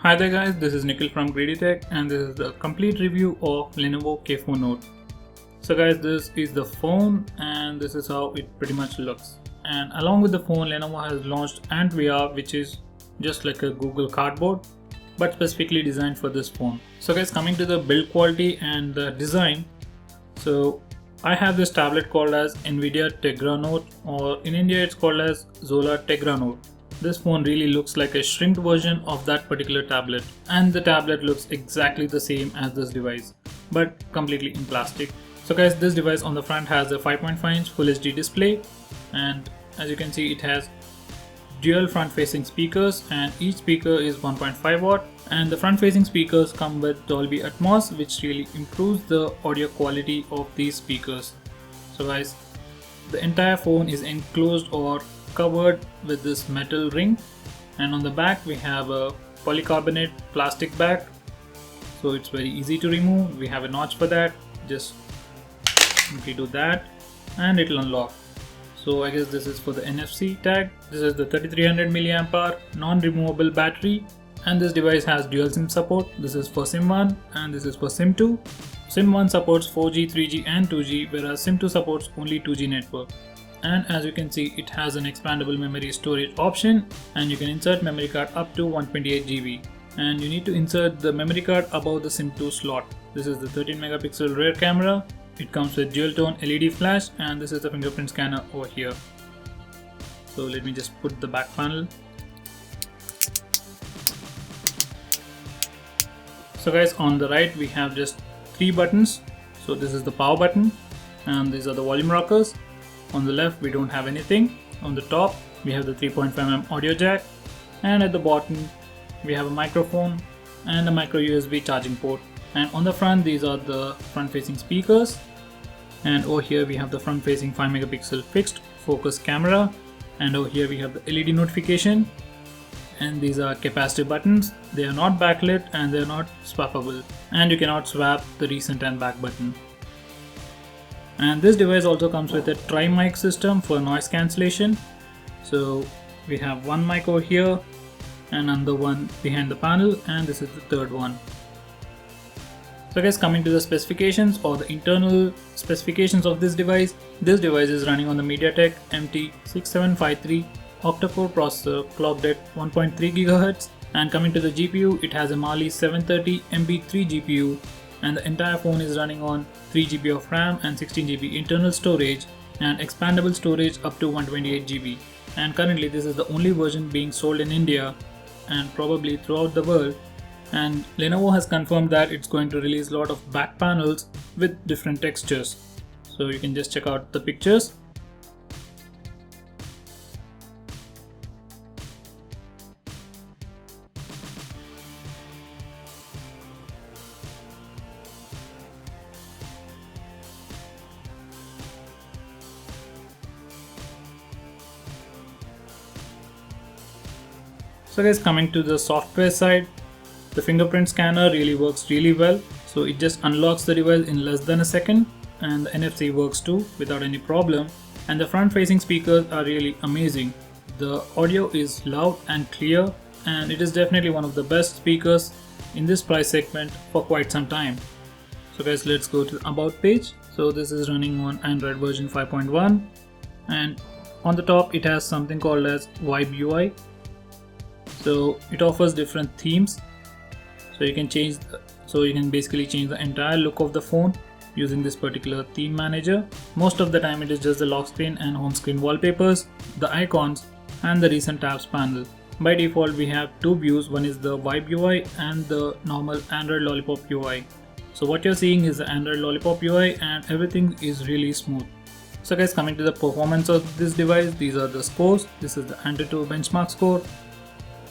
Hi there guys, this is Nikhil from GreedyTech and this is the complete review of Lenovo K4 Note. So guys, this is the phone and this is how it pretty much looks. And along with the phone, Lenovo has launched Ant VR, which is just like a Google Cardboard but specifically designed for this phone. So guys, coming to the build quality and the design. So I have this tablet called as NVIDIA Tegra Note, or in India it's called as Zola Tegra Note. This phone really looks like a shrinked version of that particular tablet, and the tablet looks exactly the same as this device but completely in plastic. So guys, this device on the front has a 5.5-inch Full HD display, and as you can see it has dual front facing speakers and each speaker is 1.5 watt, and the front facing speakers come with Dolby Atmos, which really improves the audio quality of these speakers. So guys, the entire phone is enclosed or covered with this metal ring, and on the back we have a polycarbonate plastic back, so it's very easy to remove. We have a notch for that, just simply do that and it will unlock. So I guess this is for the NFC tag. This is the 3300 mAh non-removable battery, and this device has dual SIM support. This is for SIM 1 and this is for SIM 2. SIM 1 supports 4G, 3G and 2G, whereas SIM 2 supports only 2G network. And as you can see, it has an expandable memory storage option, and you can insert memory card up to 128 GB, and you need to insert the memory card above the SIM 2 slot. This is the 13 megapixel rear camera. It comes with dual tone LED flash, and this is the fingerprint scanner over here. So let me just put the back panel. So guys, on the right we have just 3 buttons. So this is the power button and these are the volume rockers. On the left we don't have anything. On the top we have the 3.5mm audio jack, and at the bottom we have a microphone and a micro USB charging port. And on the front, these are the front facing speakers, and over here we have the front facing 5 megapixel fixed focus camera, and over here we have the LED notification, and these are capacitive buttons. They are not backlit and they are not swappable, and you cannot swap the recent and back button. And this device also comes with a tri-mic system for noise cancellation. So we have one mic over here and another one behind the panel, and this is the third one. So guys, coming to the specifications or the internal specifications of this device is running on the MediaTek MT6753 octa-core processor clocked at 1.3 GHz, and coming to the GPU, it has a Mali 730 MB3 GPU, and the entire phone is running on 3 GB of RAM and 16 GB internal storage and expandable storage up to 128 GB. And currently this is the only version being sold in India and probably throughout the world. And Lenovo has confirmed that it's going to release a lot of back panels with different textures. So you can just check out the pictures. So guys, coming to the software side, the fingerprint scanner really works really well. So it just unlocks the device in less than a second, and the NFC works too without any problem. And the front facing speakers are really amazing. The audio is loud and clear, and it is definitely one of the best speakers in this price segment for quite some time. So guys, let's go to the about page. So this is running on Android version 5.1, and on the top it has something called as Vibe UI. So it offers different themes, so you can basically change the entire look of the phone using this particular theme manager. Most of the time it is just the lock screen and home screen wallpapers, the icons and the recent tabs panel. By default we have 2 views, one is the Vibe UI and the normal Android Lollipop UI. So what you're seeing is the Android Lollipop UI, and everything is really smooth. So guys, coming to the performance of this device, these are the scores. This is the Antutu benchmark score,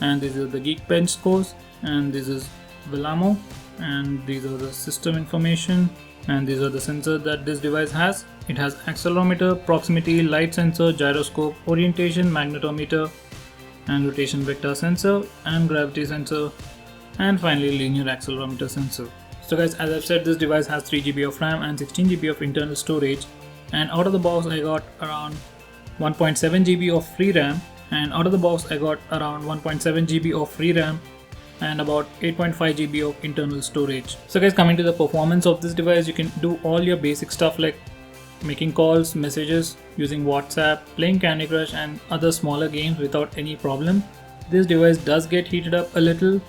and these are the Geekbench scores, and this is Vellamo, and these are the system information, and these are the sensors that this device has. It has accelerometer, proximity, light sensor, gyroscope, orientation, magnetometer, and rotation vector sensor, and gravity sensor, and finally linear accelerometer sensor. So guys, as I've said, this device has 3 GB of RAM and 16 GB of internal storage, and out of the box I got around 1.7 GB of free RAM, and out of the box I got around 1.7 GB of free RAM and about 8.5 GB of internal storage. So guys, coming to the performance of this device, you can do all your basic stuff like making calls, messages, using WhatsApp, playing Candy Crush and other smaller games without any problem. This device does get heated up a little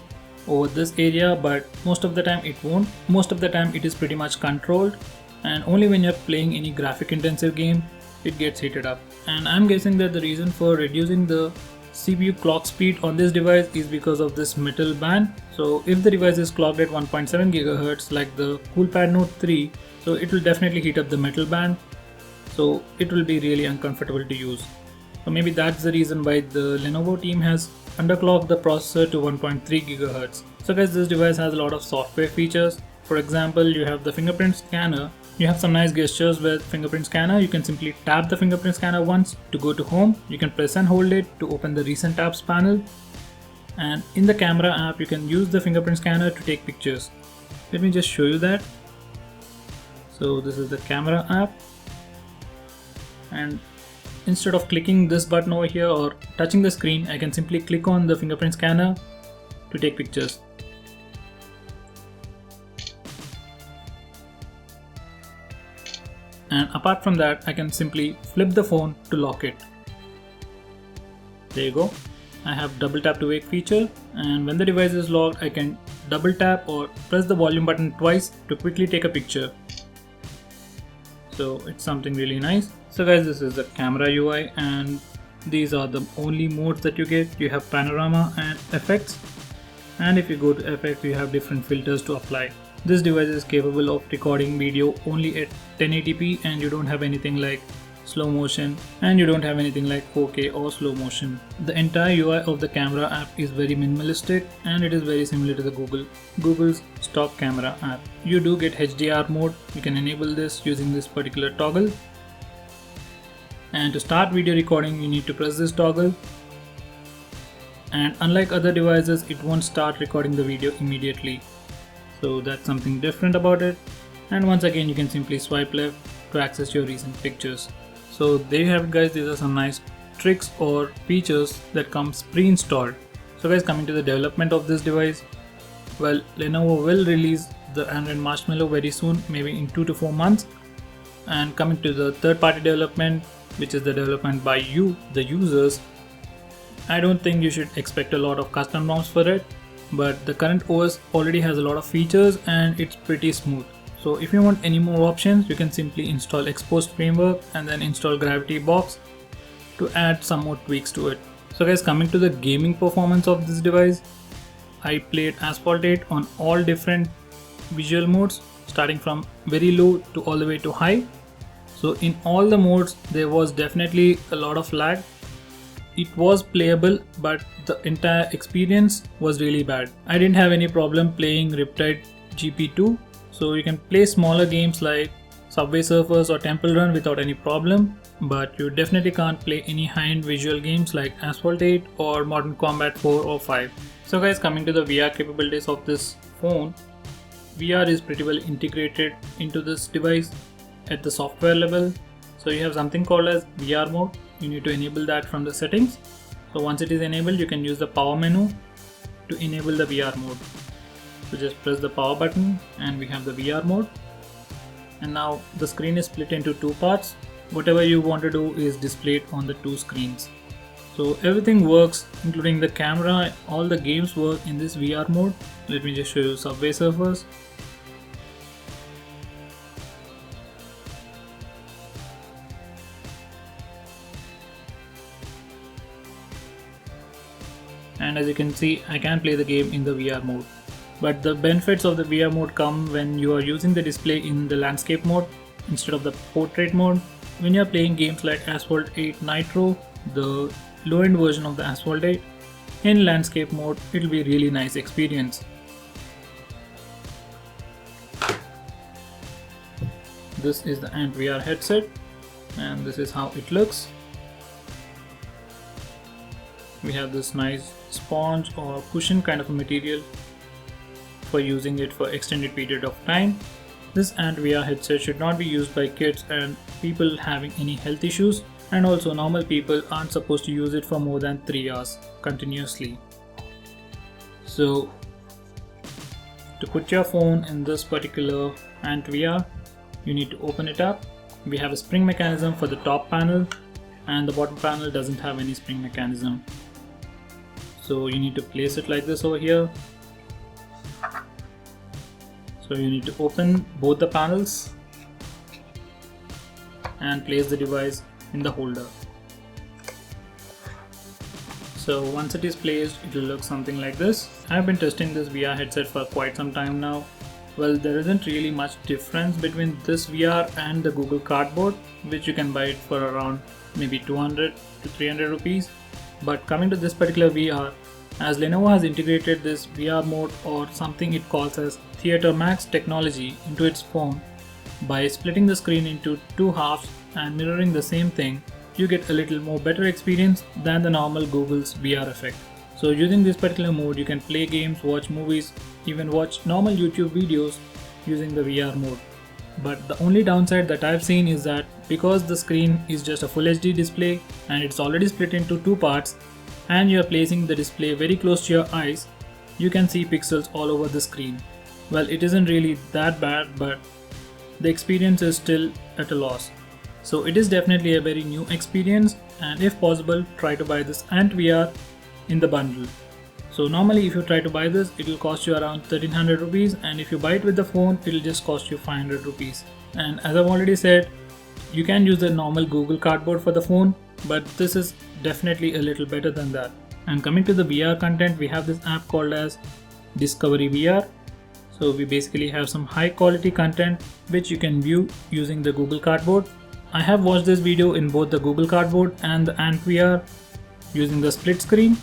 over this area, but most of the time it won't. Most of the time it is pretty much controlled, and only when you're playing any graphic intensive game it gets heated up. And I'm guessing that the reason for reducing the CPU clock speed on this device is because of this metal band. So if the device is clocked at 1.7 GHz like the CoolPad Note 3, so it will definitely heat up the metal band, so it will be really uncomfortable to use. So maybe that's the reason why the Lenovo team has underclocked the processor to 1.3 GHz. So guys, this device has a lot of software features. For example, you have the fingerprint scanner. You have some nice gestures with fingerprint scanner. You can simply tap the fingerprint scanner once to go to home. You can press and hold it to open the recent tabs panel. And in the camera app, you can use the fingerprint scanner to take pictures. Let me just show you that. So this is the camera app. And instead of clicking this button over here or touching the screen, I can simply click on the fingerprint scanner to take pictures. And apart from that, I can simply flip the phone to lock it. There you go. I have double tap to wake feature, and when the device is locked, I can double tap or press the volume button twice to quickly take a picture. So it's something really nice. So guys, this is the camera UI, and these are the only modes that you get. You have panorama and effects, and if you go to effects, you have different filters to apply. This device is capable of recording video only at 1080p, and you don't have anything like slow motion, and you don't have anything like 4K or slow motion. The entire UI of the camera app is very minimalistic, and it is very similar to the Google's stock camera app. You do get HDR mode. You can enable this using this particular toggle. And to start video recording, you need to press this toggle. And unlike other devices, it won't start recording the video immediately. So that's something different about it. And once again, you can simply swipe left to access your recent pictures. So there you have it guys. These are some nice tricks or features that comes pre-installed. So guys, coming to the development of this device, well, Lenovo will release the Android Marshmallow very soon, maybe in 2 to 4 months. And coming to the third-party development, which is the development by you, the users, I don't think you should expect a lot of custom ROMs for it. But the current OS already has a lot of features and it's pretty smooth. So if you want any more options, you can simply install Xposed framework and then install Gravity Box to add some more tweaks to it. So guys, coming to the gaming performance of this device, I played Asphalt 8 on all different visual modes, starting from very low to all the way to high. So in all the modes, there was definitely a lot of lag. It was playable, but the entire experience was really bad. I didn't have any problem playing Riptide GP2, so you can play smaller games like Subway Surfers or Temple Run without any problem, but you definitely can't play any high-end visual games like Asphalt 8 or Modern Combat 4 or 5. So guys, coming to the VR capabilities of this phone, VR is pretty well integrated into this device at the software level. So you have something called as VR mode. You need to enable that from the settings. So once it is enabled, you can use the power menu to enable the VR mode. So just press the power button and we have the VR mode. And now the screen is split into two parts. Whatever you want to do is displayed on the two screens. So everything works, including the camera. All the games work in this VR mode. Let me just show you Subway Surfers. And as you can see, I can play the game in the VR mode. But the benefits of the VR mode come when you are using the display in the landscape mode instead of the portrait mode. When you are playing games like Asphalt 8 Nitro, the low-end version of the Asphalt 8, in landscape mode, it will be a really nice experience. This is the Ant VR headset, and this is how it looks. We have this nice sponge or cushion kind of a material for using it for extended period of time. This Ant VR headset should not be used by kids and people having any health issues, and also normal people aren't supposed to use it for more than 3 hours continuously. So To put your phone in this particular Ant VR, you need to open it up. We have a spring mechanism for the top panel, and the bottom panel doesn't have any spring mechanism. So you need to place it like this over here. So you need to open both the panels and place the device in the holder. So once it is placed, it will look something like this. I have been testing this VR headset for quite some time now. Well, there isn't really much difference between this VR and the Google Cardboard, which you can buy it for around maybe 200 to 300 rupees. But coming to this particular VR, as Lenovo has integrated this VR mode, or something it calls as Theater Max technology, into its phone, by splitting the screen into two halves and mirroring the same thing, you get a little more better experience than the normal Google's VR effect. So using this particular mode, you can play games, watch movies, even watch normal YouTube videos using the VR mode. But the only downside that I've seen is that because the screen is just a Full HD display and it's already split into two parts, and you're placing the display very close to your eyes, you can see pixels all over the screen. Well, it isn't really that bad, but the experience is still at a loss. So it is definitely a very new experience, and if possible, try to buy this Ant VR in the bundle. So normally if you try to buy this, it will cost you around 1300 rupees, and if you buy it with the phone, it will just cost you 500 rupees. And as I've already said, you can use the normal Google Cardboard for the phone, but this is definitely a little better than that. And coming to the VR content, we have this app called as Discovery VR. So we basically have some high quality content which you can view using the Google Cardboard. I have watched this video in both the Google Cardboard and the Ant VR using the split screen,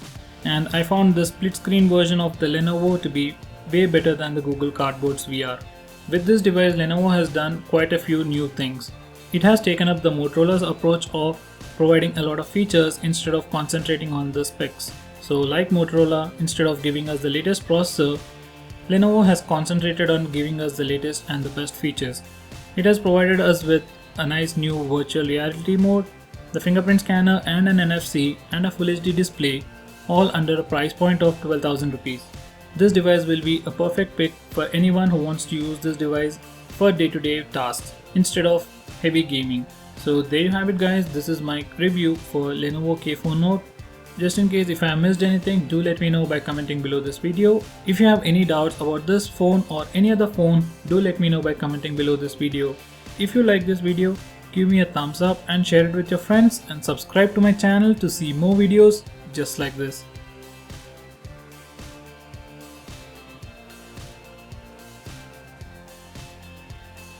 and I found the split screen version of the Lenovo to be way better than the Google Cardboard's VR. With this device, Lenovo has done quite a few new things. It has taken up the Motorola's approach of providing a lot of features instead of concentrating on the specs. So like Motorola, instead of giving us the latest processor, Lenovo has concentrated on giving us the latest and the best features. It has provided us with a nice new virtual reality mode, the fingerprint scanner and an NFC, and a Full HD display, all under a price point of 12,000 rupees. This device will be a perfect pick for anyone who wants to use this device for day-to-day tasks instead of heavy gaming. So there you have it guys, this is my review for Lenovo K4 Note. Just in case if I missed anything, do let me know by commenting below this video. If you have any doubts about this phone or any other phone, do let me know by commenting below this video. If you like this video, give me a thumbs up and share it with your friends, and subscribe to my channel to see more videos just like this.